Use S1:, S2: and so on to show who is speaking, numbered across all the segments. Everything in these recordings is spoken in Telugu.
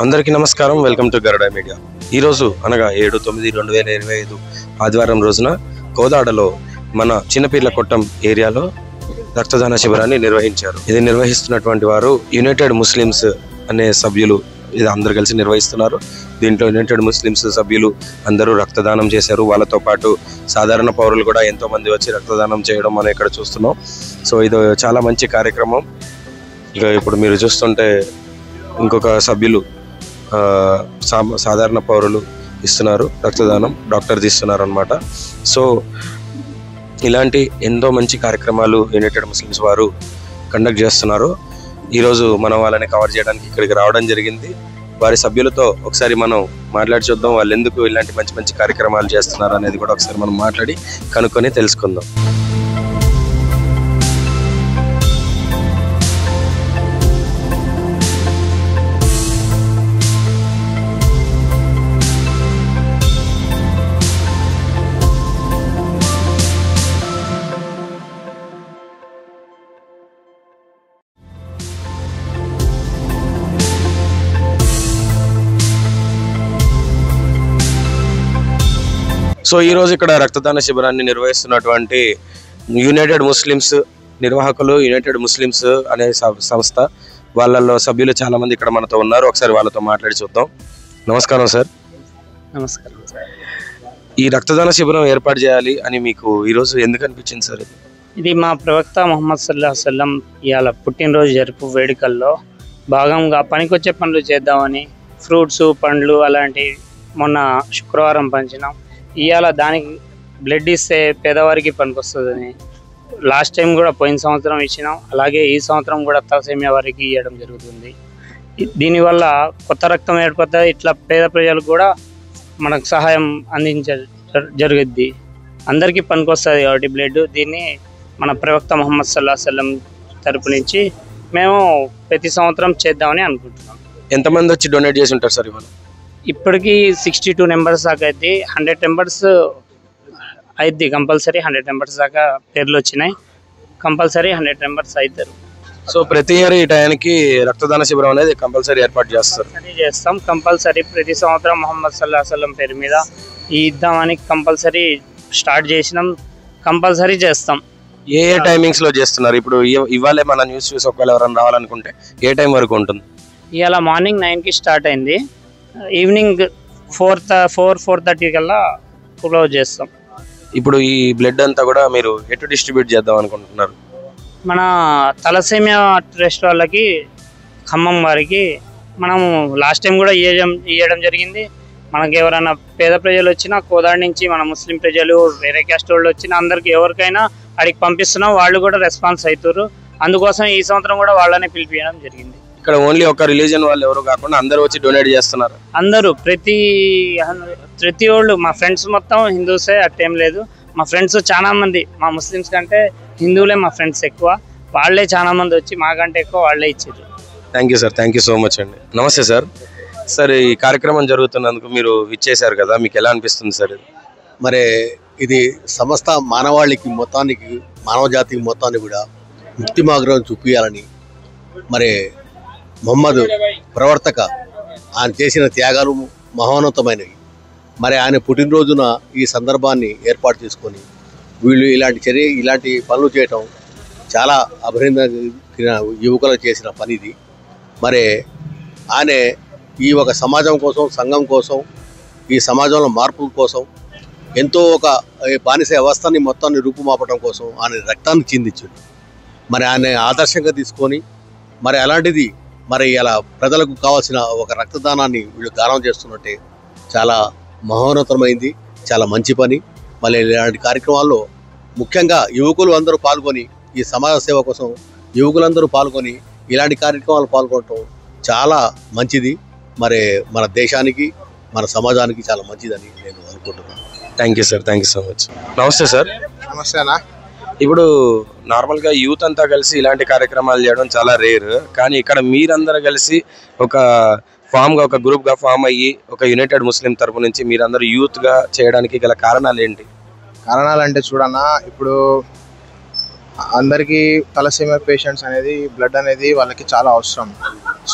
S1: అందరికీ నమస్కారం. Welcome to Garuda media. ఈరోజు అనగా 7/9/2025 ఆదివారం రోజున కోదాడలో మన చిన్నపీర్ల కొట్టం ఏరియాలో రక్తదాన శిబిరాన్ని నిర్వహించారు. ఇది నిర్వహిస్తున్నటువంటి వారు యునైటెడ్ ముస్లిమ్స్ అనే సభ్యులు, ఇది అందరు కలిసి నిర్వహిస్తున్నారు. దీంట్లో యునైటెడ్ ముస్లిమ్స్ సభ్యులు అందరూ రక్తదానం చేశారు. వాళ్ళతో పాటు సాధారణ పౌరులు కూడా ఎంతో మంది వచ్చి రక్తదానం చేయడం మనం ఇక్కడ చూస్తున్నాం. సో ఇది చాలా మంచి కార్యక్రమం. ఇక ఇప్పుడు మీరు చూస్తుంటే ఇంకొక సభ్యులు సాధారణ పౌరులు ఇస్తున్నారు రక్తదానం, డాక్టర్ తీస్తున్నారు అన్నమాట. సో ఇలాంటి ఎంతో మంచి కార్యక్రమాలు యునైటెడ్ ముస్లిమ్స్ వారు కండక్ట్ చేస్తున్నారు. ఈరోజు మనం వాళ్ళని కవర్ చేయడానికి ఇక్కడికి రావడం జరిగింది. వారి సభ్యులతో ఒకసారి మనం మాట్లాడి చూద్దాం, వాళ్ళు ఎందుకు ఇలాంటి మంచి మంచి కార్యక్రమాలు చేస్తున్నారు అనేది కూడా ఒకసారి మనం మాట్లాడి కనుక్కొని తెలుసుకుందాం. సో ఈరోజు ఇక్కడ రక్తదాన శిబిరాన్ని నిర్వహిస్తున్నటువంటి యునైటెడ్ ముస్లిమ్స్ నిర్వాహకులు, యునైటెడ్ ముస్లిమ్స్ అనే సంస్థ, వాళ్ళలో సభ్యులు చాలా మంది ఇక్కడ మనతో ఉన్నారు. ఒకసారి వాళ్ళతో మాట్లాడి చూద్దాం. నమస్కారం సార్.
S2: నమస్కారం.
S1: ఈ రక్తదాన శిబిరం ఏర్పాటు చేయాలి అని మీకు ఈరోజు ఎందుకు అనిపించింది సార్?
S2: ఇది మా ప్రవక్త ముహమ్మద్ సల్లల్లాహు అలైహి వసల్లం ఇవాళ పుట్టినరోజు జరుపు వేడుకల్లో భాగంగా పనికొచ్చే పనులు చేద్దామని ఫ్రూట్స్, పండ్లు అలాంటి మొన్న శుక్రవారం పంచినాం. ఇవాళ దానికి బ్లడ్ ఇస్తే పేదవారికి పనికొస్తుందని లాస్ట్ టైం కూడా పోయిన సంవత్సరం ఇచ్చినాం. అలాగే ఈ సంవత్సరం కూడా తలసేమియా వారికి ఇవ్వడం జరుగుతుంది. దీనివల్ల కొత్త రక్తం ఏర్పడుతుంది. ఇట్లా పేద ప్రజలకు కూడా మనకు సహాయం జరుగుద్ది. అందరికీ పనికొస్తుంది కాబట్టి బ్లడ్. దీన్ని మన ప్రవక్త ముహమ్మద్ సల్లల్లాహు అలైహి వసల్లం తరపు నుంచి మేము ప్రతి సంవత్సరం చేద్దామని అనుకుంటున్నాం.
S1: ఎంతమంది వచ్చి డొనేట్ చేసి ఉంటారు సార్ ఇవాళ?
S2: ఇప్పటికీ 62 నెంబర్స్ దాకా అయితే 100 నెంబర్స్ అయితే కంపల్సరీ 100 నెంబర్స్ దాకా పేర్లు వచ్చినాయి. కంపల్సరీ 100 నెంబర్స్ అవుతారు.
S1: సో ప్రతి ఇయర్ ఈ టైంకి రక్తదాన శిబిరం అనేది కంపల్సరీ ఏర్పాటు చేస్తాం.
S2: కంపల్సరీ ప్రతి సంవత్సరం ముహమ్మద్ సల్లల్లాహు అలైహి వసల్లం పేరు మీద ఇద్దామని కంపల్సరీ స్టార్ట్ చేసినాం. కంపల్సరీ చేస్తాం.
S1: ఏ టైమింగ్స్ లో చేస్తున్నారు? ఇప్పుడు ఇవాళ మన న్యూస్ చూసి ఒకవేళ ఎవరైనా రావాలనుకుంటే ఏ టైం వరకు ఉంటుంది?
S2: ఇవాళ మార్నింగ్ 9కి స్టార్ట్ అయింది. ఈవినింగ్ 4:30 కల్లా క్లోజ్ చేస్తాం.
S1: ఇప్పుడు ఈ బ్లడ్ అంతా కూడా మీరు ఎటు డిస్ట్రిబ్యూట్ చేద్దాం అనుకుంటున్నారు?
S2: మన తలసేమియా ట్రస్ట్ వాళ్ళకి, ఖమ్మం వారికి మనము లాస్ట్ టైం కూడా ఇవ్వడం జరిగింది. మనకి ఎవరైనా పేద ప్రజలు వచ్చినా, కోదాడ నుంచి మన ముస్లిం ప్రజలు, వేరే క్యాస్ట్ వాళ్ళు వచ్చినా అందరికి ఎవరికైనా అడిగి పంపిస్తున్నాం. వాళ్ళు కూడా రెస్పాన్స్ అవుతారు. అందుకోసం ఈ సంవత్సరం కూడా వాళ్ళనే పిలిపించడం జరిగింది.
S1: ఇక్కడ ఓన్లీ ఒక రిలీజన్ వాళ్ళు ఎవరు కాకుండా అందరూ వచ్చి డొనేట్ చేస్తున్నారు.
S2: అందరూ ప్రతి వాళ్ళు మా ఫ్రెండ్స్ మొత్తం హిందూసే, అట్టేం లేదు. మా ఫ్రెండ్స్ చాలా మంది, మా ముస్లిమ్స్ కంటే హిందువులే మా ఫ్రెండ్స్ ఎక్కువ. వాళ్ళే చాలా మంది వచ్చి మాకంటే ఎక్కువ వాళ్ళే ఇచ్చారు.
S1: Thank you sir. Thank you so much అండి. నమస్తే సార్. సార్ ఈ కార్యక్రమం జరుగుతున్నందుకు మీరు ఇచ్చేశారు కదా, మీకు ఎలా అనిపిస్తుంది సార్?
S3: మరి ఇది సమస్త మానవాళికి మొత్తానికి, మానవ జాతికి మొత్తాన్ని కూడా ముక్తి మార్గం చూపించాలని, మరి మొహమ్మద్ ప్రవర్తక ఆయన చేసిన త్యాగాలు మహోన్నతమైనవి. మరి ఆయన పుట్టినరోజున ఈ సందర్భాన్ని ఏర్పాటు చేసుకొని వీళ్ళు ఇలాంటి పనులు చేయటం చాలా అభినందన యువకులు చేసిన పని ఇది. మరి ఆయన ఈ ఒక సమాజం కోసం, సంఘం కోసం, ఈ సమాజంలో మార్పు కోసం ఎంతో ఒక బానిస వ్యవస్థని మొత్తాన్ని రూపుమాపటం కోసం ఆయన రక్తాన్ని చిందించాడు. మరి ఆయన ఆదర్శంగా తీసుకొని మరి అలాంటిది మరి ఇలా ప్రజలకు కావాల్సిన ఒక రక్తదానాన్ని వీళ్ళు దానం చేస్తున్నట్టే చాలా మహోన్నతమైంది, చాలా మంచి పని. మళ్ళీ ఇలాంటి కార్యక్రమాల్లో ముఖ్యంగా యువకులు అందరూ పాల్గొని, ఈ సమాజ సేవ కోసం యువకులందరూ పాల్గొని ఇలాంటి కార్యక్రమాలు పాల్గొనడం చాలా మంచిది. మరి మన దేశానికి, మన సమాజానికి చాలా మంచిదని నేను అనుకుంటున్నాను.
S1: Thank you sir. Thank you so much. నమస్తే సార్.
S4: నమస్తే అన్న.
S1: ఇప్పుడు నార్మల్గా యూత్ అంతా కలిసి ఇలాంటి కార్యక్రమాలు చేయడం చాలా రేర్, కానీ ఇక్కడ మీరందరూ కలిసి ఒక ఫామ్గా, ఒక గ్రూప్గా ఫామ్ అయ్యి ఒక యునైటెడ్ ముస్లిం తరపు నుంచి మీరందరూ యూత్గా చేయడానికి గల కారణాలు ఏంటి?
S4: కారణాలు అంటే చూడన్నా, ఇప్పుడు అందరికీ తలసేమియా పేషెంట్స్ అనేది బ్లడ్ అనేది వాళ్ళకి చాలా అవసరం.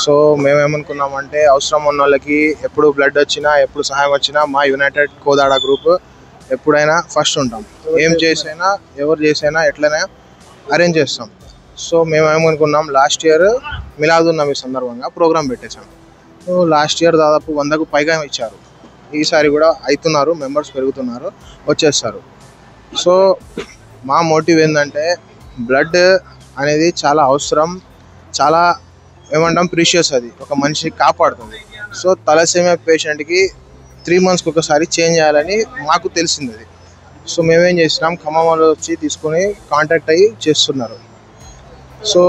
S4: సో మేమేమనుకున్నామంటే అవసరం ఉన్న వాళ్ళకి ఎప్పుడు బ్లడ్ వచ్చినా ఎప్పుడు సహాయం వచ్చినా మా యునైటెడ్ కోదాడ గ్రూప్ ఎప్పుడైనా ఫస్ట్ ఉంటాం. ఏం చేసైనా ఎవరు చేసైనా ఎట్లైనా అరేంజ్ చేస్తాం. సో మేమేమనుకున్నాం, లాస్ట్ ఇయర్ మిలాదున్నబి సందర్భంగా ప్రోగ్రామ్ పెట్టేశాం. సో లాస్ట్ ఇయర్ దాదాపు 100కు పైగా ఇచ్చారు. ఈసారి కూడా అవుతున్నారు, మెంబర్స్ పెరుగుతున్నారు, వచ్చేస్తారు. సో మా మోటివ్ ఏంటంటే బ్లడ్ అనేది చాలా అవసరం, చాలా ఏమంటాం ప్రీషియస్, అది ఒక మనిషిని కాపాడుతుంది. సో తలసేమియా పేషెంట్కి 3 monthsకి ఒకసారి చేంజ్ చేయాలని మాకు తెలిసింది అది. సో మేమేం చేసినాం, ఖమ్మంలో వచ్చి తీసుకొని కాంటాక్ట్ అయ్యి చేస్తున్నారు. సో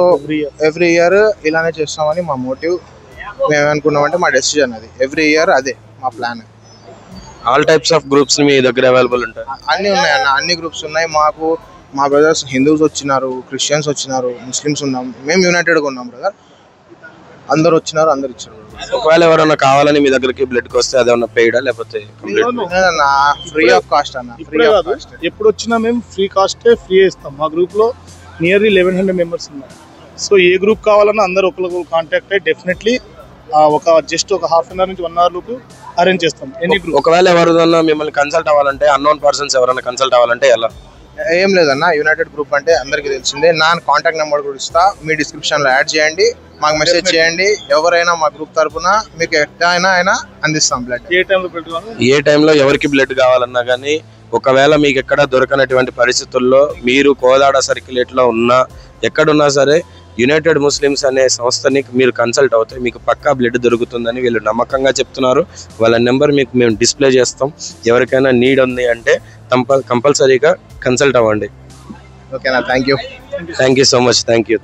S4: ఎవ్రీ ఇయర్ ఇలానే చేస్తామని మా మోటివ్. మేమేమనుకున్నామంటే మా డెసిజన్ అది, ఎవ్రీ ఇయర్ అదే మా plan.
S1: All types of groups మీ దగ్గర అవైలబుల్ ఉంటాయి?
S4: అన్నీ ఉన్నాయి అన్న, అన్ని గ్రూప్స్ ఉన్నాయి మాకు. మా బ్రదర్స్ హిందూస్ వచ్చినారు, క్రిస్టియన్స్ వచ్చినారు, ముస్లిమ్స్ ఉన్నాం, మేము యునైటెడ్గా ఉన్నాం బ్రదర్. అందరు వచ్చినారు, అందరు ఇచ్చారు.
S1: ఒకవేళ ఎవరైనా కావాలని మీ దగ్గరికి బ్లడ్కి వస్తే అదేమన్నా పెయిడా లేకపోతే
S4: ఫ్రీ ఆఫ్ కాస్ట్ అన్న? Free of cost.
S5: ఎప్పుడు వచ్చినా మేము ఫ్రీ ఇస్తాం. మా గ్రూప్ లో నియర్లీ 1100 మెంబర్స్ ఉన్నారు. సో ఏ గ్రూప్ కావాలన్నా అందరూ ఒకరికి కాంటాక్ట్ అయ్యి డెఫినెట్లీ జస్ట్ ఒక హాఫ్ అన్ అవర్ నుంచి 1 hour లోపు అరేంజ్ చేస్తాం. Any group.
S1: ఒకవేళ ఎవరైనా మిమ్మల్ని కన్సల్ట్ అవ్వాలంటే, అన్నోన్ పర్సన్స్ ఎవరైనా కన్సల్ట్ అవ్వాలంటే ఎలా?
S4: ఏం లేదన్న, యునైటెడ్ గ్రూప్ అంటే అందరికీ తెలిసిందే. నా కాంటాక్ట్ నెంబర్ కూడా ఇస్తా, మీ డిస్క్రిప్షన్లో యాడ్ చేయండి, మాకు మెసేజ్ చేయండి. ఎవరైనా మా గ్రూప్ తరఫున మీకు ఎట్లా అందిస్తాం బ్లడ్.
S5: ఏ
S1: టైంలో ఎవరికి బ్లడ్ కావాలన్నా కానీ, ఒకవేళ మీకు ఎక్కడ దొరకనటువంటి పరిస్థితుల్లో మీరు కోదాడ సర్క్యులేట్లో ఉన్నా ఎక్కడున్నా సరే యునైటెడ్ ముస్లిమ్స్ అనే సంస్థని మీరు కన్సల్ట్ అవుతే మీకు పక్కా బ్లడ్ దొరుకుతుందని వీళ్ళు నమ్మకంగా చెప్తున్నారు. వాళ్ళ నెంబర్ మీకు మేము డిస్ప్లే చేస్తాం. ఎవరికైనా నీడ్ ఉంది అంటే కంపల్సరీగా కన్సల్ట్ అవ్వండి.
S4: ఓకేనా? Thank you
S1: so much. Thank you.